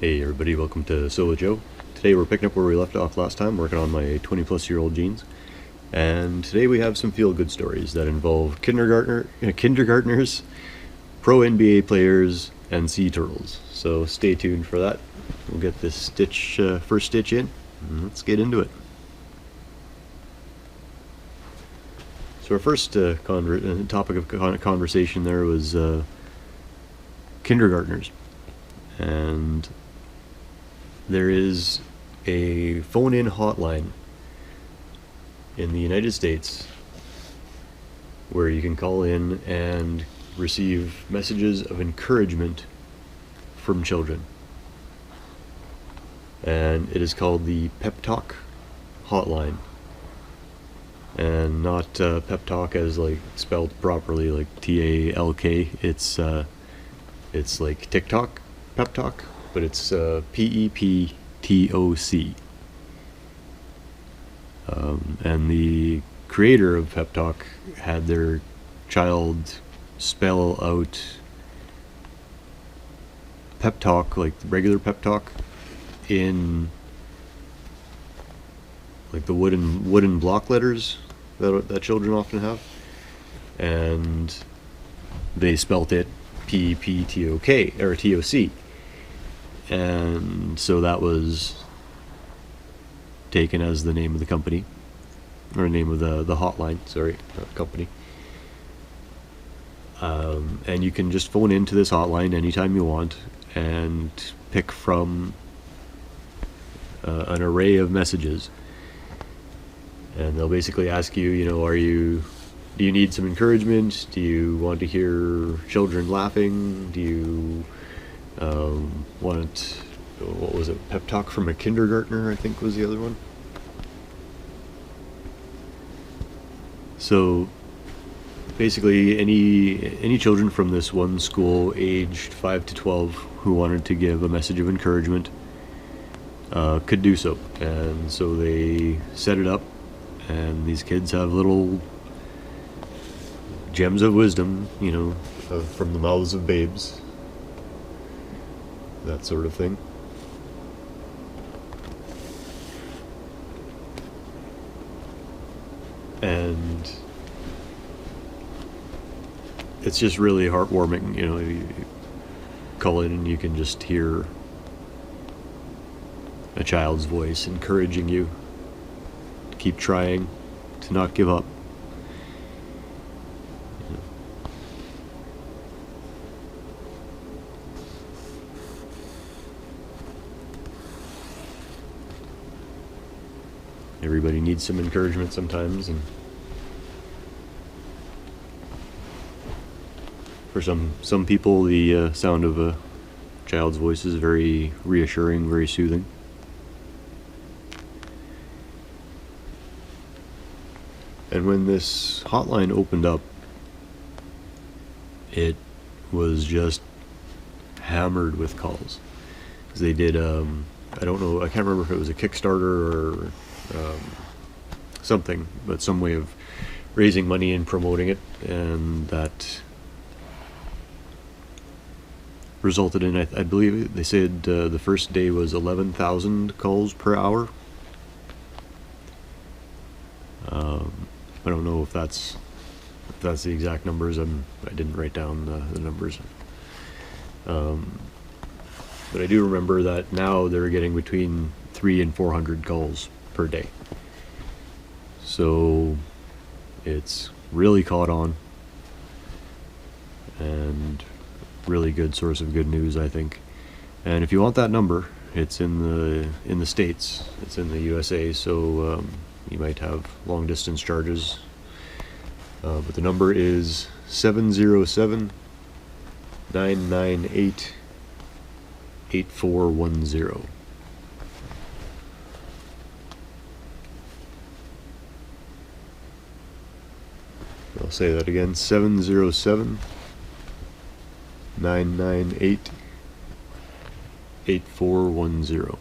Hey everybody, welcome to SwJ. Today we're picking up where we left off last time, working on my 20-plus-year-old jeans. And today we have some feel-good stories that involve kindergartners, pro NBA players, and sea turtles. So stay tuned for that. We'll get this first stitch in, and let's get into it. So our first topic of conversation there was kindergartners. And there is a phone-in hotline in the United States where you can call in and receive messages of encouragement from children. And it is called the PEPTOC hotline. And not PEPTOC as like spelled properly, like TALK. It's like TikTok PEPTOC, but it's PEPTOC. And the creator of PEPTOC had their child spell out PEPTOC, like regular PEPTOC, in like the wooden block letters that children often have, and they spelt it PEPTOK or TOC. And so that was taken as the name of the company, or name of the hotline, sorry, not company. And you can just phone into this hotline anytime you want and pick from an array of messages. And they'll basically ask you, do you need some encouragement? Do you want to hear children laughing? Do you want, what was it, pep talk from a kindergartner, I think was the other one. So basically any children from this one school aged 5 to 12 who wanted to give a message of encouragement could do so. And so they set it up, and these kids have little gems of wisdom, from the mouths of babes, that sort of thing. And it's just really heartwarming, you call in and you can just hear a child's voice encouraging you to keep trying, to not give up. Everybody needs some encouragement sometimes, and for some people the sound of a child's voice is very reassuring, very soothing. And when this hotline opened up, it was just hammered with calls. Because they did, I don't know, I can't remember if it was a Kickstarter or something, but some way of raising money and promoting it, and that resulted in, I believe they said the first day was 11,000 calls per hour. I don't know if that's the exact numbers. I didn't write down the numbers. But I do remember that now they're getting between 300 and 400 calls per day. So it's really caught on, and really good source of good news, I think. And if you want that number, it's in the States. It's in the USA, so you might have long distance charges. But the number is 707-998-8410. I'll say that again, 707-998-8410.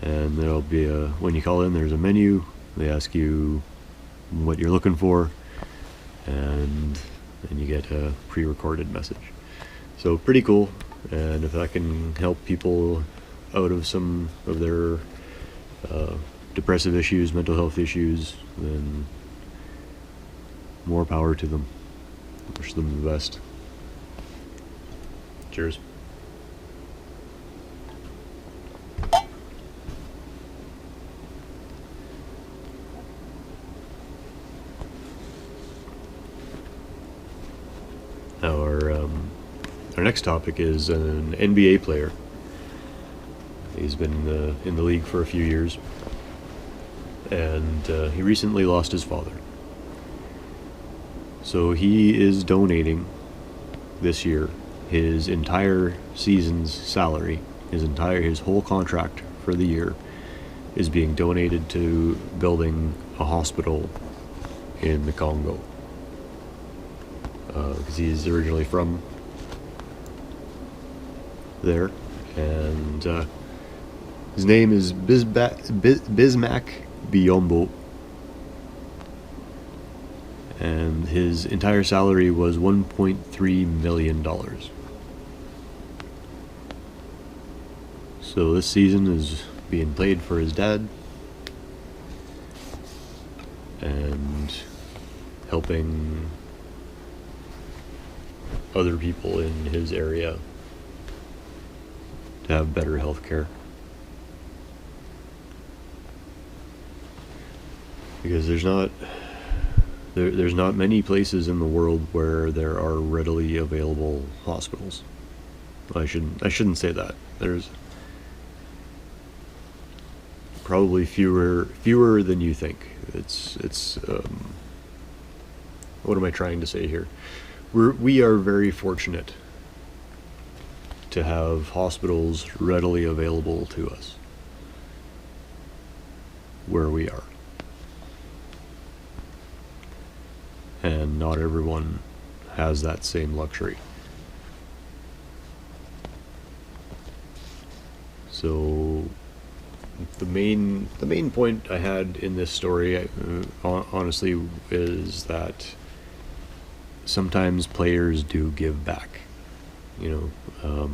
And there'll be when you call in, there's a menu. They ask you what you're looking for, and and you get a pre-recorded message. So pretty cool, and if that can help people out of some of their depressive issues, mental health issues, then more power to them. Wish them the best. Cheers. Now our next topic is an NBA player. He's been in the league for a few years, and he recently lost his father. So he is donating this year his entire season's salary, his whole contract for the year is being donated to building a hospital in the Congo. Because he's originally from there, and his name is Bismack Biombo, and his entire salary was $1.3 million. So this season is being played for his dad and helping other people in his area to have better health care. Because there's not many places in the world where there are readily available hospitals. I shouldn't say that. There's probably fewer than you think. It's what am I trying to say here? We are very fortunate to have hospitals readily available to us where we are. And not everyone has that same luxury. So the main point I had in this story, honestly, is that sometimes players do give back.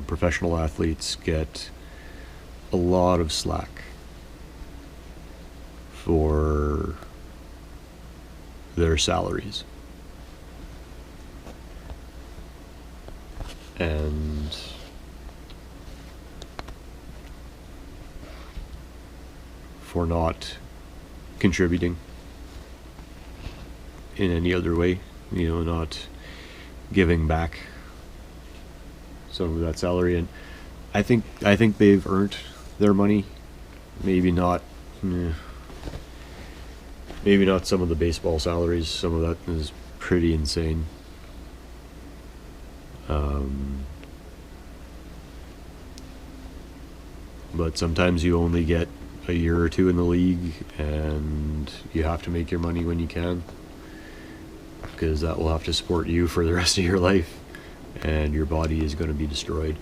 Professional athletes get a lot of slack for their salaries. And for not contributing in any other way, not giving back some of that salary. And I think they've earned their money. Maybe not some of the baseball salaries. Some of that is pretty insane. But sometimes you only get a year or two in the league, and you have to make your money when you can, because that will have to support you for the rest of your life, and your body is going to be destroyed.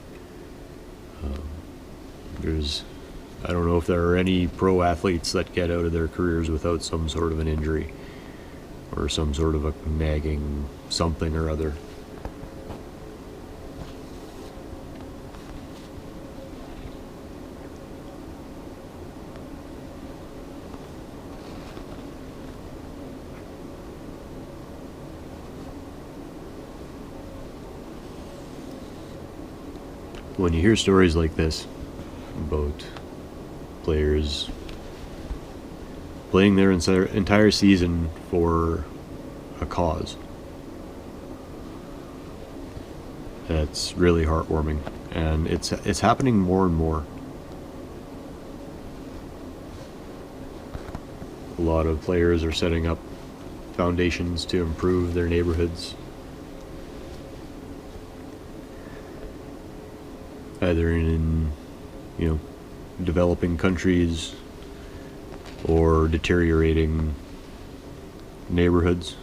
I don't know if there are any pro athletes that get out of their careers without some sort of an injury or some sort of a nagging something or other. When you hear stories like this about players playing their entire season for a cause, that's really heartwarming, and it's happening more and more. A lot of players are setting up foundations to improve their neighborhoods, either in developing countries or deteriorating neighborhoods,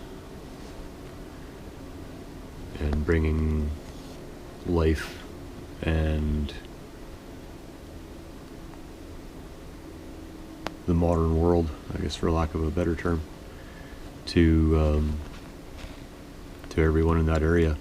and bringing life and the modern world, I guess for lack of a better term, to to everyone in that area.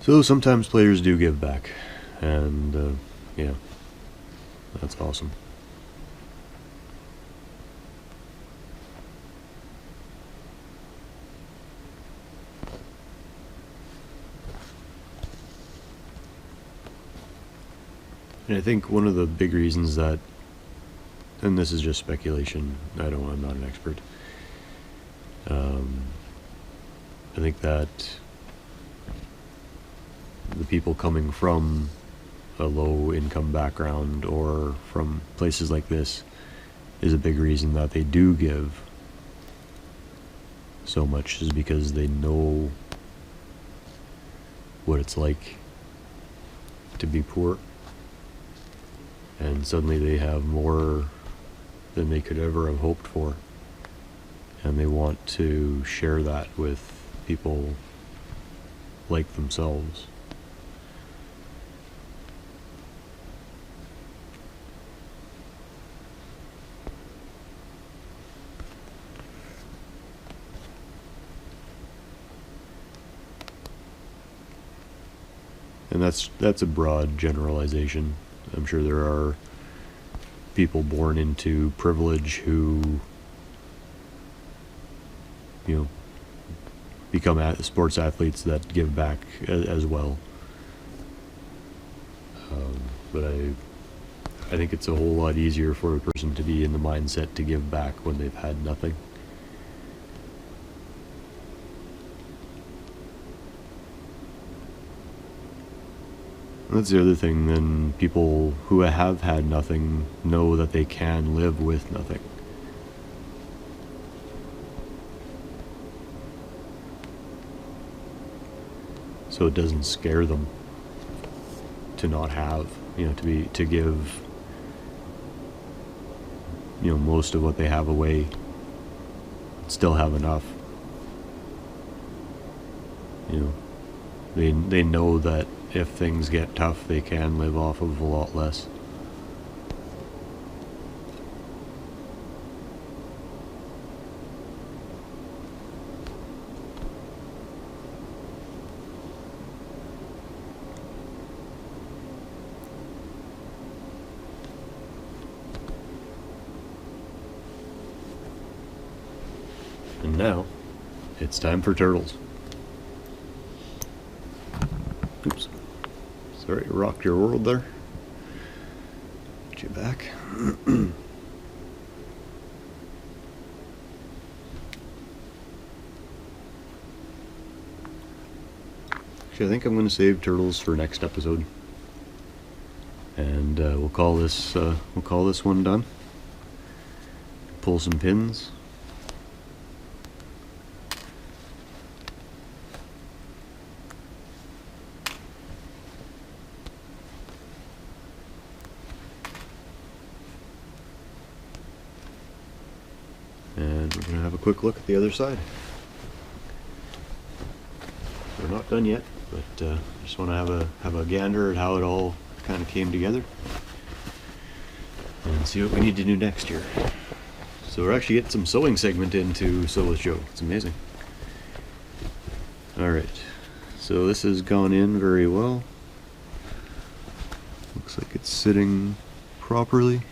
So sometimes players do give back, and yeah, that's awesome. And I think one of the big reasons that, and this is just speculation, I'm not an expert, I think that the people coming from a low income background or from places like this is a big reason that they do give so much, is because they know what it's like to be poor, and suddenly they have more than they could ever have hoped for, and they want to share that with people like themselves. And that's a broad generalization. I'm sure there are people born into privilege who, become sports athletes that give back as well. But I think it's a whole lot easier for a person to be in the mindset to give back when they've had nothing. That's the other thing. Then people who have had nothing know that they can live with nothing. So it doesn't scare them to not have, to give, most of what they have away, still have enough. They know that if things get tough, they can live off of a lot less. And now, it's time for turtles. Oops. Sorry, rocked your world there. Get you back. Actually, I think I'm going to save turtles for next episode, and we'll call this one done. Pull some pins. And we're going to have a quick look at the other side. We're not done yet, but just want to have a gander at how it all kind of came together and see what we need to do next year. So we're actually getting some sewing segment into SwJ. It's amazing. Alright, so this has gone in very well. Looks like it's sitting properly.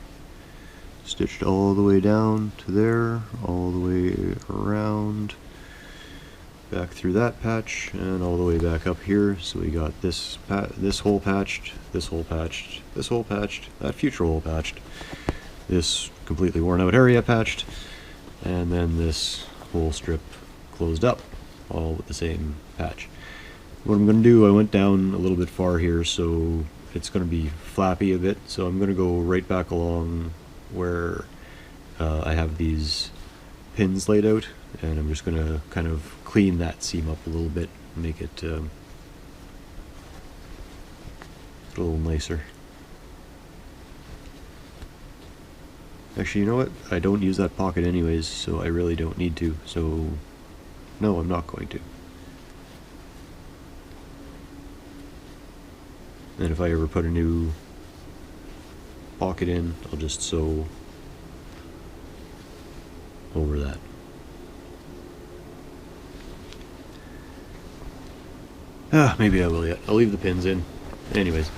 Stitched all the way down to there, all the way around, back through that patch, and all the way back up here. So we got this hole patched, this hole patched, this hole patched, that future hole patched, this completely worn out area patched, and then this whole strip closed up, all with the same patch. What I'm going to do, I went down a little bit far here, so it's going to be flappy a bit, so I'm going to go right back along where I have these pins laid out, and I'm just going to kind of clean that seam up a little bit, make it a little nicer. Actually, you know what? I don't use that pocket anyways, so I really don't need to, so no, I'm not going to. And if I ever put a new pocket in, I'll just sew over that. Maybe I will yet. I'll leave the pins in. Anyways.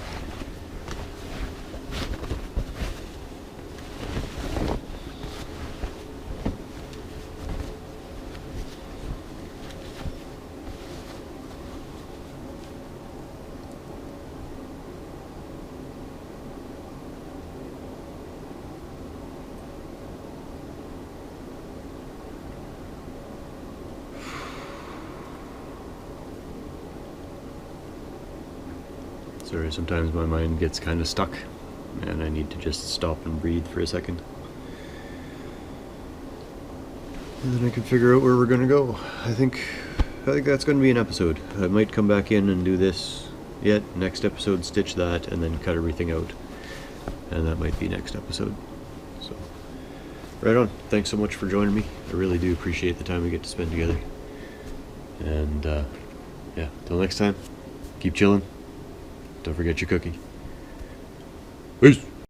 Sorry, sometimes my mind gets kind of stuck and I need to just stop and breathe for a second. And then I can figure out where we're gonna go. I think that's gonna be an episode. I might come back in and do this yet. Next episode, stitch that, and then cut everything out. And that might be next episode. So, right on. Thanks so much for joining me. I really do appreciate the time we get to spend together. And yeah, till next time, keep chilling. Don't forget your cookie. Peace.